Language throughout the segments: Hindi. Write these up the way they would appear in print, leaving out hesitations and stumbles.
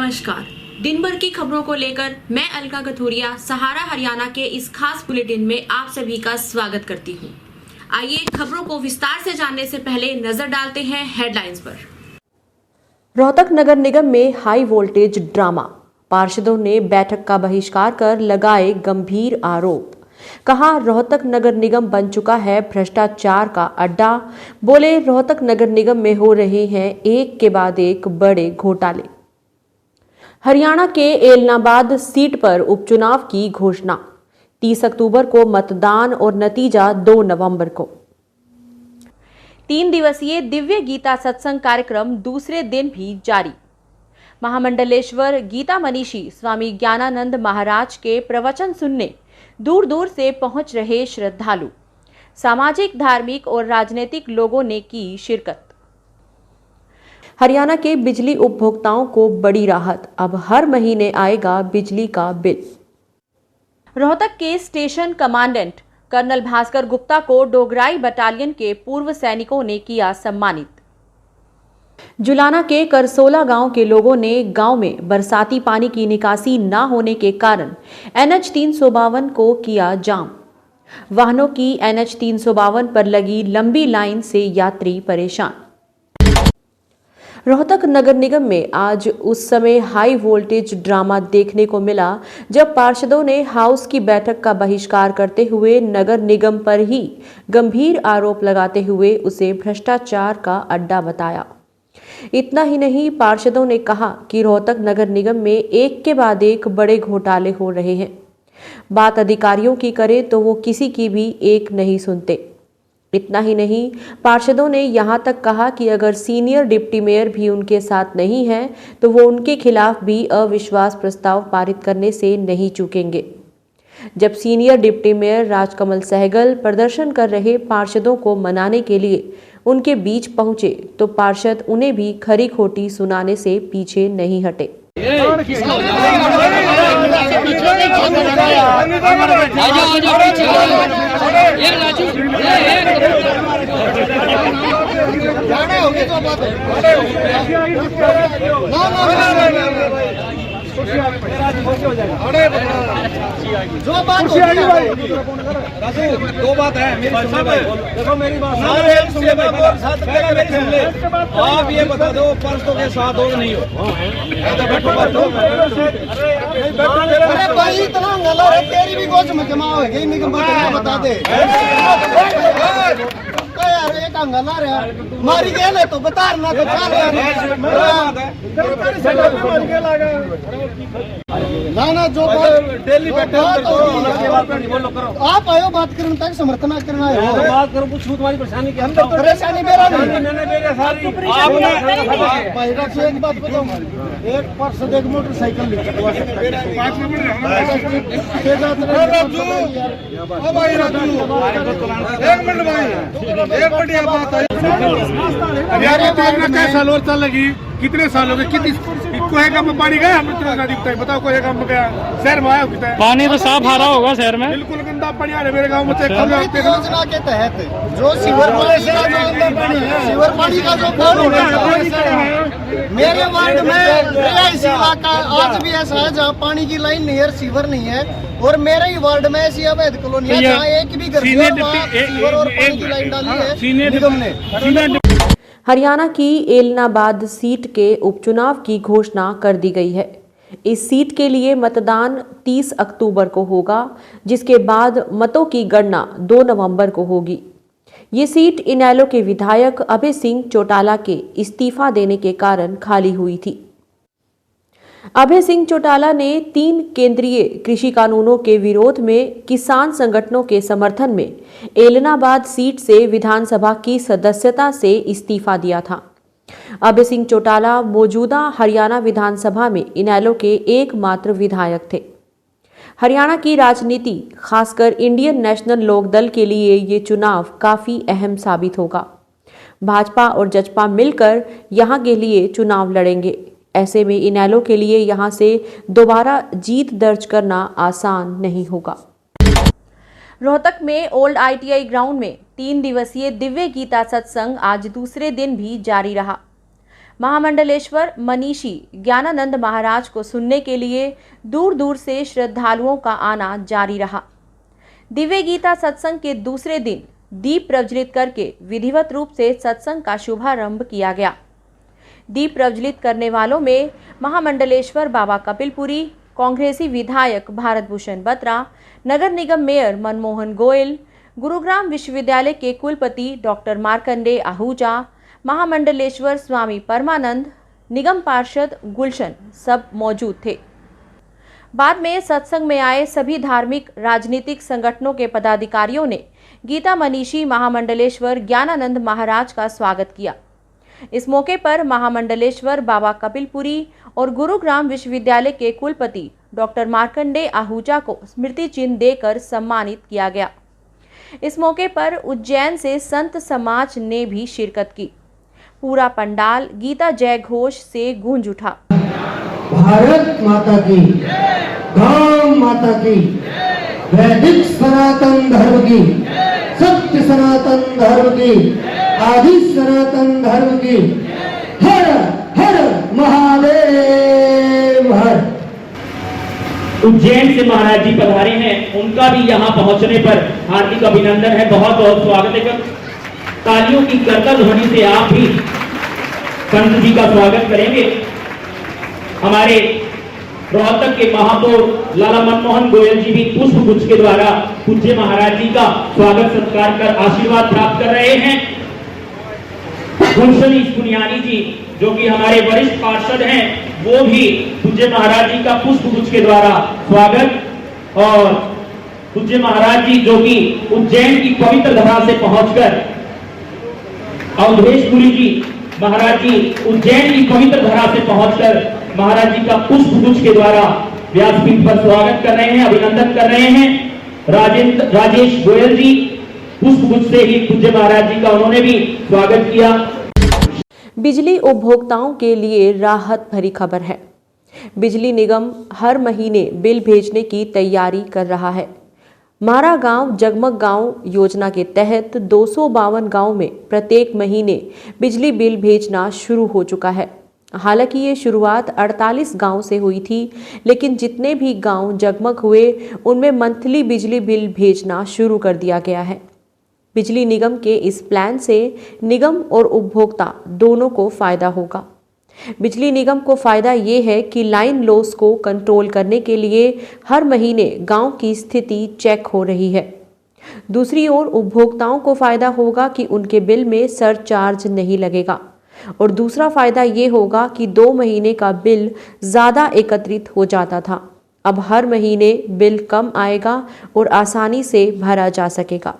नमस्कार। दिन भर की खबरों को लेकर मैं अलका कथोरिया सहारा हरियाणा के इस खास बुलेटिन में आप सभी का स्वागत करती हूं। आइए खबरों को विस्तार से जानने से पहले नजर डालते हैं हेडलाइंस पर। रोहतक नगर निगम में हाई वोल्टेज ड्रामा, पार्षदों ने बैठक का बहिष्कार कर लगाए गंभीर आरोप। कहा रोहतक नगर निगम बन चुका है भ्रष्टाचार का अड्डा। बोले रोहतक नगर निगम में हो रहे हैं एक के बाद एक बड़े घोटाले। हरियाणा के एलनाबाद सीट पर उपचुनाव की घोषणा, 30 अक्टूबर को मतदान और नतीजा 2 नवंबर को। 3 दिवसीय दिव्य गीता सत्संग कार्यक्रम दूसरे दिन भी जारी। महामंडलेश्वर गीता मनीषी स्वामी ज्ञानानंद महाराज के प्रवचन सुनने दूर दूर से पहुंच रहे श्रद्धालु। सामाजिक, धार्मिक और राजनीतिक लोगों ने की शिरकत। हरियाणा के बिजली उपभोक्ताओं को बड़ी राहत, अब हर महीने आएगा बिजली का बिल। रोहतक के station commandant colonel Bhaskar Gupta को डोगराई बटालियन के पूर्व सैनिकों ने किया सम्मानित। जुलाना के करसोला गांव के लोगों ने गांव में बरसाती पानी की निकासी न होने के कारण NH 352 को किया जाम। वाहनों की NH 352 पर लगी लंबी लाइन से यात्री परेशान। रोहतक नगर निगम में आज उस समय हाई वोल्टेज ड्रामा देखने को मिला जब पार्षदों ने हाउस की बैठक का बहिष्कार करते हुए नगर निगम पर ही गंभीर आरोप लगाते हुए उसे भ्रष्टाचार का अड्डा बताया। इतना ही नहीं, पार्षदों ने कहा कि रोहतक नगर निगम में एक के बाद एक बड़े घोटाले हो रहे हैं। बात अधिकारियों की करें तो वो किसी की भी एक नहीं सुनते। इतना ही नहीं, पार्षदों ने यहां तक कहा कि अगर सीनियर डिप्टी मेयर भी उनके साथ नहीं है तो वो उनके खिलाफ भी अविश्वास प्रस्ताव पारित करने से नहीं चूकेंगे। जब senior deputy mayor Rajkamal Sehgal प्रदर्शन कर रहे पार्षदों को मनाने के लिए उनके बीच पहुंचे तो पार्षद उन्हें भी खरी खोटी सुनाने से पीछे नहीं हटे। जो बात दो बात है, देखो मेरी बात आप ये बता दो परसों के साथ हो नहीं हो। अरे भाई इतना गला है, तेरी भी गोच में जमा हो गई, निगम बता दे यार। एक अंगला रहा मारी गए तो बता ना तो ना जो डेली बैठे आप आयो बात करने तक समर्थन करना है। बात करो, पूछो तुम्हारी परेशानी क्या? परेशानी मेरा नहीं, मैंने सारी आपने एक बात बताओ, एक पर्स देख मोटरसाइकिल कैसा लोर चल लगी, कितने साल हो गए, कितनी कोई काम में पानी गया? हमें दिखता है, बताओ कोई काम में गया? शहर में आया कितना पानी तो साफ आ रहा होगा शहर में, बिल्कुल गंदा पानी आ रहा है मेरे गाँव में। योजना के तहत जो सीवर पानी का जो बोर्ड होना है मेरे वार्ड में रिहायशी इलाका आज भी ऐसा है जहाँ पानी की लाइन नहीं है, सीवर नहीं है। और मेरे ही वार्ड में ऐसी अवैध कॉलोनी है जहाँ एक भी घर सीवर और पानी की लाइन डाली है निगम ने। हरियाणा की एलनाबाद सीट के उपचुनाव की घोषणा कर दी गई है। इस सीट के लिए मतदान 30 अक्टूबर को होगा, जिसके बाद मतों की गणना 2 नवंबर को होगी। ये सीट इनेलो के विधायक अभय सिंह चौटाला के इस्तीफा देने के कारण खाली हुई थी। अभय सिंह चौटाला ने 3 केंद्रीय कृषि कानूनों के विरोध में किसान संगठनों के समर्थन में एलनाबाद सीट से विधानसभा की सदस्यता से इस्तीफा दिया था। अभय सिंह चौटाला मौजूदा हरियाणा विधानसभा में इनेलो के एकमात्र विधायक थे। हरियाणा की राजनीति, खासकर इंडियन नेशनल लोकदल के लिए ये चुनाव काफी अहम साबित होगा। भाजपा और जसपा मिलकर यहां के लिए चुनाव लड़ेंगे। ऐसे में इनेलो के लिए यहां से दोबारा जीत दर्ज करना आसान नहीं होगा। रोहतक में ओल्ड ITI ग्राउंड में 3 दिवसीय दिव्य गीता सत्संग आज दूसरे दिन भी जारी रहा। महामंडलेश्वर मनीषी ज्ञानानंद महाराज को सुनने के लिए दूर दूर से श्रद्धालुओं का आना जारी रहा। दिव्य गीता सत्संग के दूसरे दिन दीप प्रज्वलित करके विधिवत रूप से सत्संग का शुभारंभ किया गया। दीप प्रज्वलित करने वालों में महामंडलेश्वर बाबा कपिलपुरी, कांग्रेसी विधायक भारत भूषण बत्रा, नगर निगम मेयर मनमोहन गोयल, गुरुग्राम विश्वविद्यालय के कुलपति डॉक्टर मार्कंडे आहूजा, महामंडलेश्वर स्वामी परमानंद, निगम पार्षद गुलशन सब मौजूद थे। बाद में सत्संग में आए सभी धार्मिक राजनीतिक संगठनों के पदाधिकारियों ने गीता मनीषी महामंडलेश्वर ज्ञानानंद महाराज का स्वागत किया। इस मौके पर महामंडलेश्वर बाबा कपिलपुरी और गुरुग्राम विश्वविद्यालय के कुलपति डॉक्टर मार्कंडे आहूजा को स्मृति चिन्ह देकर सम्मानित किया गया। इस मौके पर उज्जैन से संत समाज ने भी शिरकत की। पूरा पंडाल गीता जय घोष से गूंज उठा। भारत माता की, गौ माता की, वैदिक सनातन धर्म की, सत्य सनातन धर्म की, आदि सनातन धर्म की, हर हर महादेव हर। उज्जैन से महाराज जी पधारे हैं, उनका भी यहाँ पहुंचने पर हार्दिक अभिनंदन है, बहुत बहुत स्वागत है। तालियों की करतल ध्वनि से आप भी संत जी का स्वागत करेंगे। हमारे रोहतक के महापौर लाला मनमोहन गोयल जी भी पुष्प गुच्छ के द्वारा पूज्य महाराज जी का स्वागत सत्कार कर आशीर्वाद प्राप्त कर रहे हैं। गुलशन पुनियानी जी जो कि हमारे वरिष्ठ पार्षद हैं, वो भी पूज्य महाराज जी का पुष्प गुच्छ के द्वारा स्वागत। और पूज्य महाराज जी जो कि उज्जैन की पवित्र धरा से पहुंचकर, अवधेशपुरी जी महाराज जी उज्जैन की पवित्र धरा से पहुंचकर महाराज जी का पुष्प गुच्छ के द्वारा व्यासपीठ पर स्वागत कर रहे हैं, अभिनंदन कर रहे हैं। राजेश गोयल जी पुष्प गुच्छ से ही पूज्य महाराज जी का उन्होंने भी स्वागत किया। बिजली उपभोक्ताओं के लिए राहत भरी खबर है। बिजली निगम हर महीने बिल भेजने की तैयारी कर रहा है। मारा गांव जगमग गांव योजना के तहत 252 गांव में प्रत्येक महीने बिजली बिल भेजना शुरू हो चुका है। हालांकि ये शुरुआत 48 गांव से हुई थी, लेकिन जितने भी गांव जगमग हुए उनमें मंथली बिजली बिल भेजना शुरू कर दिया गया है। बिजली निगम के इस प्लान से निगम और उपभोक्ता दोनों को फायदा होगा। बिजली निगम को फायदा ये है कि लाइन लॉस को कंट्रोल करने के लिए हर महीने गांव की स्थिति चेक हो रही है। दूसरी ओर उपभोक्ताओं को फायदा होगा कि उनके बिल में सरचार्ज नहीं लगेगा। और दूसरा फायदा ये होगा कि 2 महीने का बिल ज़्यादा एकत्रित हो जाता था, अब हर महीने बिल कम आएगा और आसानी से भरा जा सकेगा।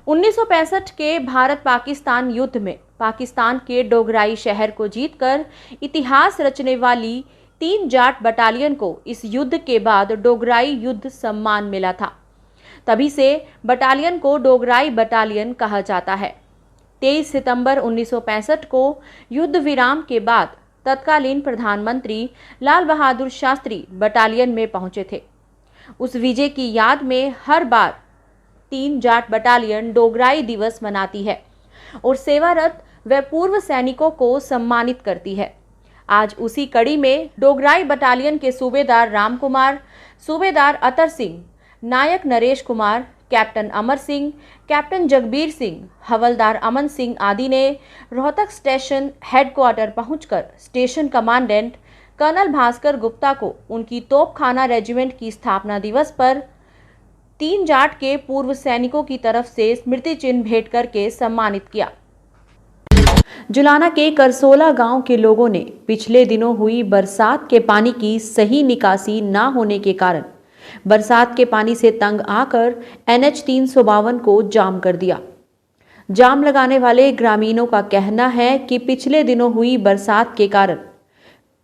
1965 के भारत पाकिस्तान युद्ध में पाकिस्तान के डोगराई शहर को जीतकर इतिहास रचने वाली 3 जाट बटालियन को इस युद्ध के बाद डोगराई युद्ध सम्मान मिला था। तभी से बटालियन को डोगराई बटालियन कहा जाता है। 23 सितंबर 1965 को युद्ध विराम के बाद तत्कालीन प्रधानमंत्री लाल बहादुर शास्त्री बटालियन में पहुंचे थे। उस विजय की याद में हर बार 3 जाट बटालियन डोगराई दिवस मनाती है और सेवारत व पूर्व सैनिकों को सम्मानित करती है। आज उसी कड़ी में डोगराई बटालियन के सूबेदार राम कुमार, सूबेदार अतर सिंह, नायक नरेश कुमार, कैप्टन अमर सिंह, कैप्टन जगबीर सिंह, हवलदार अमन सिंह आदि ने रोहतक स्टेशन हेडक्वार्टर पहुंचकर station commandant colonel Bhaskar Gupta को उनकी तोपखाना रेजिमेंट की स्थापना दिवस पर 3 जाट के पूर्व सैनिकों की तरफ से स्मृति चिन्ह भेंट करके सम्मानित किया। जुलाना के करसोला गांव के लोगों ने पिछले दिनों हुई बरसात के पानी की सही निकासी न होने के कारण बरसात के पानी से तंग आकर NH 352 को जाम कर दिया। जाम लगाने वाले ग्रामीणों का कहना है कि पिछले दिनों हुई बरसात के कारण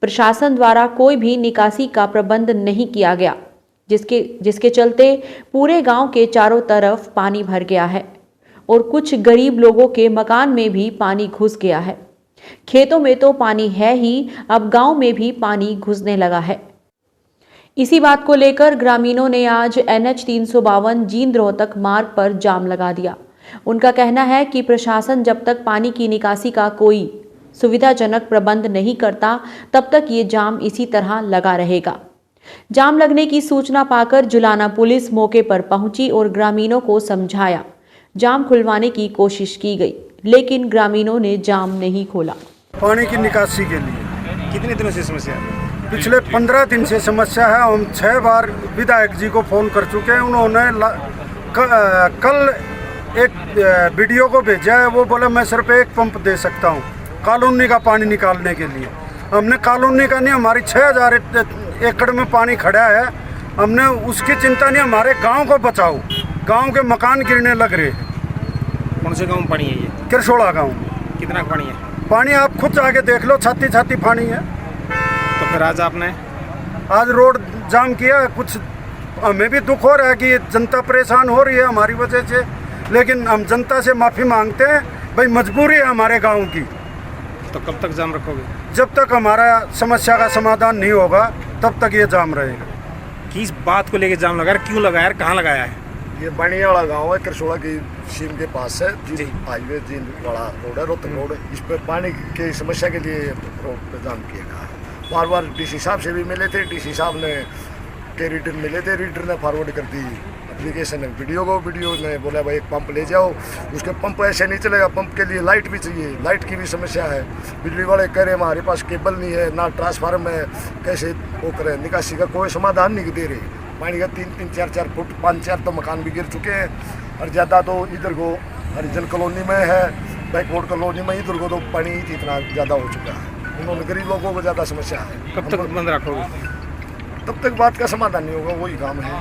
प्रशासन द्वारा कोई भी निकासी का प्रबंध नहीं किया गया, जिसके चलते पूरे गांव के चारों तरफ पानी भर गया है और कुछ गरीब लोगों के मकान में भी पानी घुस गया है। खेतों में तो पानी है ही, अब गांव में भी पानी घुसने लगा है। इसी बात को लेकर ग्रामीणों ने आज NH 352 जींद रोहतक मार्ग पर जाम लगा दिया। उनका कहना है कि प्रशासन जब तक पानी की निकासी का कोई सुविधाजनक प्रबंध नहीं करता तब तक ये जाम इसी तरह लगा रहेगा। जाम लगने की सूचना पाकर जुलाना पुलिस मौके पर पहुंची और ग्रामीणों को समझाया। जाम खुलवाने की कोशिश की गई, लेकिन ग्रामीणों ने जाम नहीं खोला। पानी की निकासी के लिए कितने दिनों से समस्या है? पिछले 15 दिन से समस्या है। हम 6 बार विधायक जी को फ़ोन कर चुके हैं। उन्होंने कल एक वीडियो को भेजा है, वो बोला मैं सिर्फ एक पंप दे सकता हूँ कॉलोनी का पानी निकालने के लिए। हमने कॉलोनी का नहीं, हमारी 6000 एकड़ में पानी खड़ा है, हमने उसकी चिंता नहीं, हमारे गांव को बचाओ। गांव के मकान गिरने लग रहे हैं। कौन से गाँव में पानी है ये? किरसोड़ा गाँव। कितना पानी है? पानी आप खुद जाके देख लो, छाती छाती पानी है। तो फिर आज आपने आज रोड जाम किया। कुछ हमें भी दुख हो रहा है कि जनता परेशान हो रही है हमारी वजह से, लेकिन हम जनता से माफ़ी मांगते हैं। भाई मजबूरी है हमारे गांव की। तो कब तक जाम रखोगे? जब तक हमारा समस्या का समाधान नहीं होगा तब तक ये जाम रहेगा। किस बात को लेके जाम लगा? क्यों लगाया? कहाँ लगाया है? ये बनिया वाला गांव है, किरसोड़ा की सीम के पास है जी। हाईवे जीन वाला रोड है, रोहतक रोड। इस पर पानी की समस्या के लिए रोड पे जाम किया गया। बार बार डीसी साहब से भी मिले थे, डीसी साहब ने के रीडर मिले थे, रीडर ने फॉरवर्ड कर दी एप्लीकेशन वीडियो को। वीडियो ने बोला भाई एक पंप ले जाओ। उसके पंप ऐसे नहीं चलेगा, पंप के लिए लाइट भी चाहिए, लाइट की भी समस्या है। बिजली वाले कह रहे हमारे पास केबल नहीं है, ना ट्रांसफार्म है, कैसे वो करें? निकासी का कोई समाधान नहीं दे रहे। पानी का 3-3, 4-4 फुट, 5-4 तो मकान भी गिर चुके हैं। और ज़्यादा तो इधर को हरिजन कॉलोनी में है, बैकवर्ड कॉलोनी में, इधर को तो पानी इतना ज़्यादा हो चुका है। उन्होंने गरीब लोगों को ज़्यादा समस्या है। कब तक बंद रखोगे? तब तक बात का समाधान नहीं होगा, वही काम है।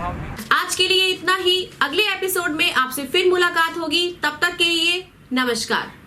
आज के लिए इतना ही। अगले एपिसोड में आपसे फिर मुलाकात होगी। तब तक के लिए नमस्कार।